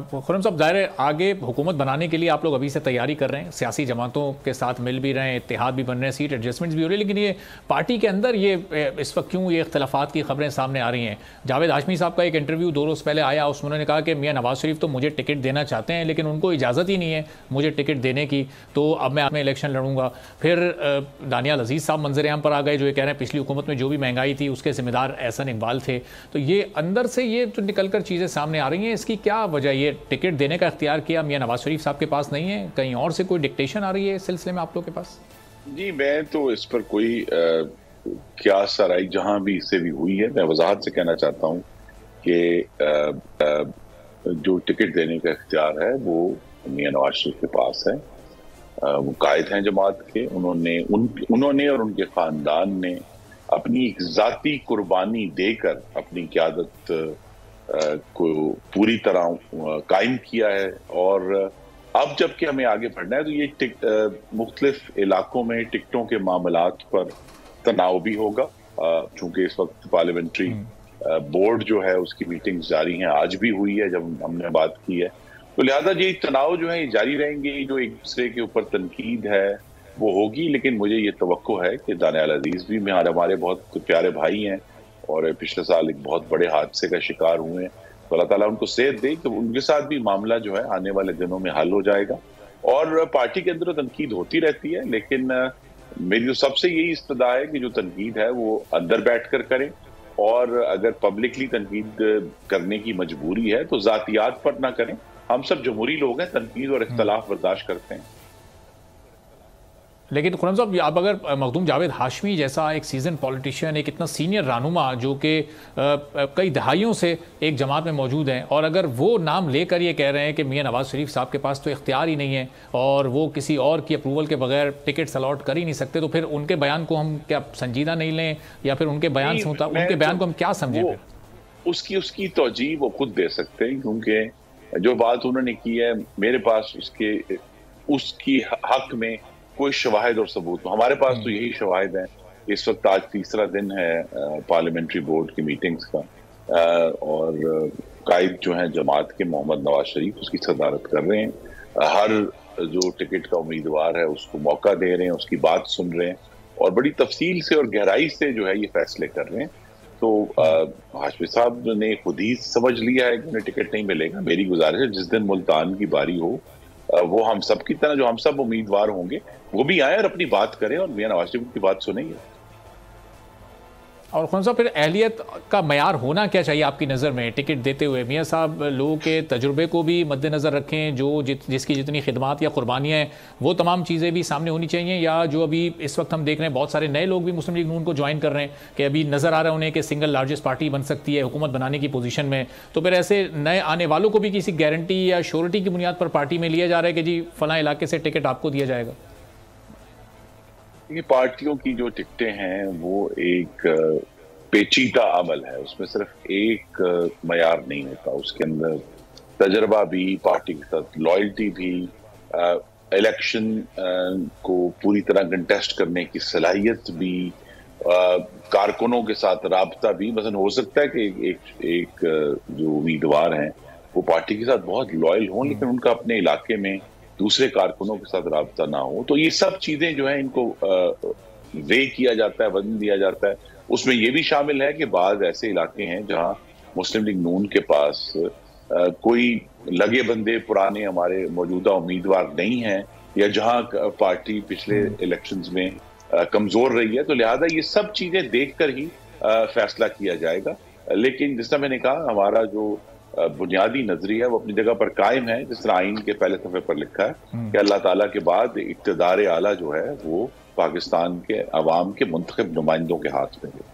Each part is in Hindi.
खुर्रम साहब, ज़ाहिर है आगे हुकूमत बनाने के लिए आप लोग अभी से तैयारी कर रहे हैं, सियासी जमातों के साथ मिल भी रहे हैं, इत्तेहाद भी बन रहे हैं, सीट एडजस्टमेंट्स भी हो रही है, लेकिन ये पार्टी के अंदर ये इस वक्त क्यों ये इख्तलाफात की खबरें सामने आ रही हैं? जावेद हाशमी साहब का एक इंटरव्यू 2 रोज़ पहले आया, उसमें उन्होंने कहा कि मियां नवाज शरीफ तो मुझे टिकट देना चाहते हैं लेकिन उनको इजाज़त ही नहीं है मुझे टिकट देने की, तो अब मैं अपने इलेक्शन लड़ूंगा। फिर दानियाल अजीज़ साहब मंजर आम पर आ गए, जो ये कह रहे हैं पिछली हुकूमत में जो भी महंगाई थी उसके जिम्मेदार एहसन इकबाल थे। तो ये अंदर से ये जो निकल कर चीज़ें सामने आ रही हैं, इसकी क्या वजह? ये टिकट देने का इख्तियार किया मियां नवाज शरीफ साहब के पास नहीं है, कहीं और से कोई डिक्टेशन आ रही है इस सिलसिले में आप लोग के पास? जी, मैं तो इस पर कोई क्या सराई जहां भी इससे भी हुई है, मैं वजाहत से कहना चाहता हूं कि जो टिकट देने का इख्तियार है वो मियां नवाज शरीफ के पास है। वो कायद हैं जमात के, उन्होंने और उनके खानदान ने अपनी एक जाती कुर्बानी देकर अपनी क़यादत को पूरी तरह कायम किया है। और अब जबकि हमें आगे बढ़ना है तो ये मुख्तलिफ इलाकों में टिकटों के मामलात पर तनाव भी होगा, चूंकि इस वक्त पार्लियामेंट्री बोर्ड जो है उसकी मीटिंग्स जारी हैं, आज भी हुई है जब हमने बात की है, तो लिहाजा ये तनाव जो है ये जारी रहेंगे, जो एक दूसरे के ऊपर तनकीद है वो होगी। लेकिन मुझे ये तवक्को है कि दानियाल अजीज भी हमारे बहुत प्यारे भाई हैं और पिछले साल एक बहुत बड़े हादसे का शिकार हुए हैं, तो अल्लाह ताला उनको सेहत दे, तो उनके साथ भी मामला जो है आने वाले दिनों में हल हो जाएगा। और पार्टी के अंदर तनकीद होती रहती है, लेकिन मेरी तो सबसे यही इस्तदा है कि जो तनकीद है वो अंदर बैठ कर करें, और अगर पब्लिकली तनकीद करने की मजबूरी है तो जातियात पर ना करें। हम सब जमहूरी लोग हैं, तनकीद और इख्तलाफ बर्दाश्त करते हैं। लेकिन खुर्रम साहब, अब अगर मखदूम जावेद हाशमी जैसा एक सीजन पॉलिटिशियन, एक इतना सीनियर रहनुमा जो कि कई दहाइयों से एक जमात में मौजूद हैं, और अगर वो नाम लेकर ये कह रहे हैं कि मियां नवाज शरीफ साहब के पास तो इख्तियार ही नहीं है और वो किसी और की अप्रूवल के बगैर टिकट अलॉट कर ही नहीं सकते, तो फिर उनके बयान को हम क्या संजीदा नहीं लें, या फिर उनके बयान से उनके बयान को हम क्या समझें? फिर उसकी तौजीह वो खुद दे सकते हैं, क्योंकि जो बात उन्होंने की है मेरे पास उसकी हक में कोई शवाहिद और सबूत, हमारे पास तो यही शवाहिद हैं। इस वक्त आज तीसरा दिन है पार्लियामेंट्री बोर्ड की मीटिंग्स का, और कायद जो है जमात के मोहम्मद नवाज शरीफ उसकी सदारत कर रहे हैं। हर जो टिकट का उम्मीदवार है उसको मौका दे रहे हैं, उसकी बात सुन रहे हैं और बड़ी तफसील से और गहराई से जो है ये फैसले कर रहे हैं। तो हाशमी साहब ने खुद ही समझ लिया है कि उन्हें टिकट नहीं मिलेगा। मेरी गुजारिश है जिस दिन मुल्तान की बारी हो वो हम सब की तरह जो हम सब उम्मीदवार होंगे वो भी आए और अपनी बात करें और मियां नवाज शरीफ की बात सुनेंगे। और कौन सा फिर अहलियत का मयार होना क्या चाहिए आपकी नज़र में टिकट देते हुए? मियां साहब लोगों के तजुर्बे को भी मद्देनज़र रखें, जो जिसकी जितनी खिदमात या कुर्बानियाँ हैं वो तमाम चीज़ें भी सामने होनी चाहिए, या जो अभी इस वक्त हम देख रहे हैं बहुत सारे नए लोग भी मुस्लिम लीग नून को ज्वाइन कर रहे हैं कि अभी नज़र आ रहा है उन्हें कि सिंगल लार्जेस्ट पार्टी बन सकती है हुकूमत बनाने की पोजीशन में, तो फिर ऐसे नए आने वालों को भी किसी गारंटी या श्योरिटी की बुनियाद पर पार्टी में लिया जा रहा है कि जी फलां इलाके से टिकट आपको दिया जाएगा? ये पार्टियों की जो टिकटें हैं वो एक पेचीदा अमल है, उसमें सिर्फ एक मयार नहीं होता, उसके अंदर तजर्बा भी, पार्टी के साथ लॉयल्टी भी, इलेक्शन को पूरी तरह कंटेस्ट करने की सलाहियत भी, कारकुनों के साथ राबता भी। मसलन हो सकता है कि एक जो उम्मीदवार हैं वो पार्टी के साथ बहुत लॉयल हों लेकिन उनका अपने इलाके में दूसरे कारकुनों के साथ राबता ना हो, तो ये सब चीजें जो है इनको वे किया जाता है, वजन दिया जाता है। उसमें ये भी शामिल है कि बाद ऐसे इलाके हैं जहां मुस्लिम लीग नून के पास कोई लगे बंदे पुराने हमारे मौजूदा उम्मीदवार नहीं हैं, या जहां पार्टी पिछले इलेक्शंस में कमजोर रही है, तो लिहाजा ये सब चीजें देखकर ही फैसला किया जाएगा। लेकिन जिस तरह मैंने कहा, हमारा जो बुनियादी नजरिया वो अपनी जगह पर कायम है, जिस तरह आइन के पहले सफ़े पर लिखा है कि अल्लाह ताला के बाद इक़्तिदार आला जो है वो पाकिस्तान के अवाम के मुंतखब नुमाइंदों के हाथ में है।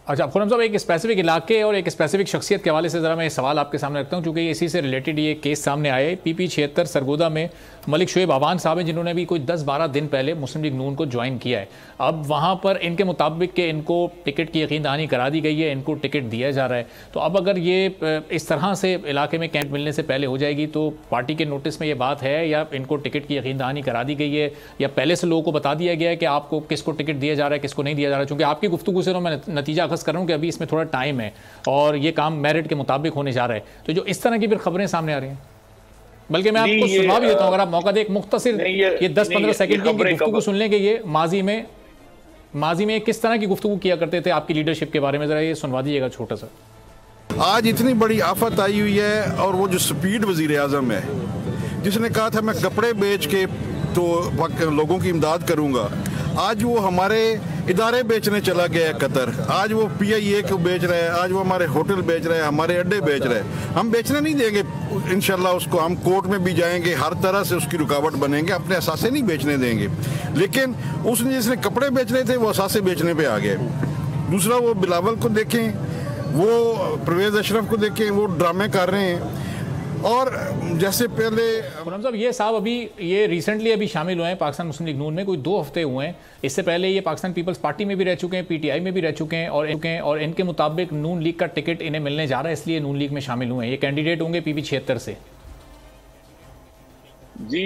अच्छा खुर्रम साहब, एक स्पेसिफिक इलाके और एक स्पेसिफिक शख्सियत के हवाले से ज़रा मैं सवाल आपके सामने रखता हूँ, क्योंकि इसी से रिलेटेड ये केस सामने आए। PP 76 सरगोदा में मलिक शोएब आवान साहब हैं, जिन्होंने भी कोई 10-12 दिन पहले मुस्लिम लीग नून को ज्वाइन किया है। अब वहाँ पर इनके मुताबिक कि इनको टिकट की यकीन दहानी करा दी गई है, इनको टिकट दिया जा रहा है, तो अब अगर ये इस तरह से इलाके में कैंप मिलने से पहले हो जाएगी तो पार्टी के नोटिस में ये बात है, या इनको टिकट की यकीन दहानी करा दी गई है, या पहले से लोगों को बता दिया गया है कि आपको किसको टिकट दिया जा रहा है किसको नहीं दिया जा रहा है? चूँकि आपकी गुफ्तगू से मैं नतीजा अखज़ कर रहा हूँ कि अभी इसमें थोड़ा टाइम है और ये काम मेरिट के मुताबिक होने जा रहा है, तो जो इस तरह की फिर खबरें सामने आ रही हैं, बल्कि मैं आपको सुझाव भी देता हूँ, अगर आप मौका दें, एक मुख्तसर ये 10-15 सेकंड की गुफ्तगू सुन लें कि ये माजी में किस तरह की गुफ्तगू किया करते थे आपकी लीडरशिप के बारे में, जरा ये सुनवा दीजिएगा छोटा सा। आज इतनी बड़ी आफत आई हुई है, और वो जो स्पीड वजीर आज़म है जिसने कहा था मैं कपड़े बेच के तो लोगों की इमदाद करूंगा, आज वो हमारे इदारे बेचने चला गया है कतर। आज वो PIA को बेच रहा है, आज वो हमारे होटल बेच रहा है, हमारे अड्डे बेच रहा है। हम बेचने नहीं देंगे इंशाल्लाह उसको, हम कोर्ट में भी जाएंगे, हर तरह से उसकी रुकावट बनेंगे, अपने असासे नहीं बेचने देंगे। लेकिन उसने जिसने कपड़े बेच रहे थे वो असासे बेचने पे आ गए। दूसरा, वो बिलावल को देखें, वो परवेज़ अशरफ को देखें, वो ड्रामे कर रहे हैं। और जैसे पहले खुर्रम साहब, ये साहब अभी ये रिसेंटली अभी शामिल हुए हैं पाकिस्तान मुस्लिम लीग नून में, कोई 2 हफ्ते हुए हैं। इससे पहले ये पाकिस्तान पीपल्स पार्टी में भी रह चुके हैं, PTI में भी रह चुके हैं, और इनके मुताबिक नून लीग का टिकट इन्हें मिलने जा रहा है, इसलिए नून लीग में शामिल हुए हैं। ये कैंडिडेट होंगे PP 76 से। जी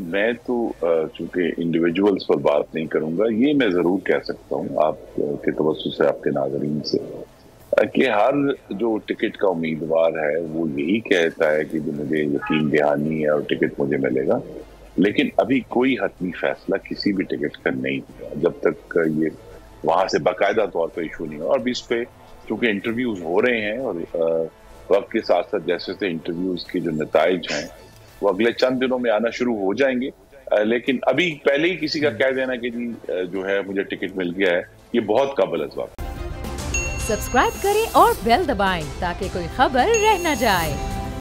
मैं तो चूंकि इंडिविजुअल्स पर बात नहीं करूंगा, ये मैं जरूर कह सकता हूँ आपके तवज्जुह से, आपके नाज़रीन से, कि हर जो टिकट का उम्मीदवार है वो यही कहता है कि मुझे यकीन दहानी है और टिकट मुझे मिलेगा, लेकिन अभी कोई हतमी फैसला किसी भी टिकट का नहीं हुआ जब तक ये वहां से बाकायदा तौर पर इशू नहीं हुआ। और भी इस पे चूंकि इंटरव्यूज हो रहे हैं और वक्त के साथ साथ जैसे जैसे इंटरव्यूज की जो नताइज हैं वो अगले चंद दिनों में आना शुरू हो जाएंगे, लेकिन अभी पहले ही किसी का कह देना कि जी जो है मुझे टिकट मिल गया है, ये बहुत काबिल-ए-ज़िक्र। सब्सक्राइब करें और बेल दबाएं ताकि कोई खबर रह न जाए।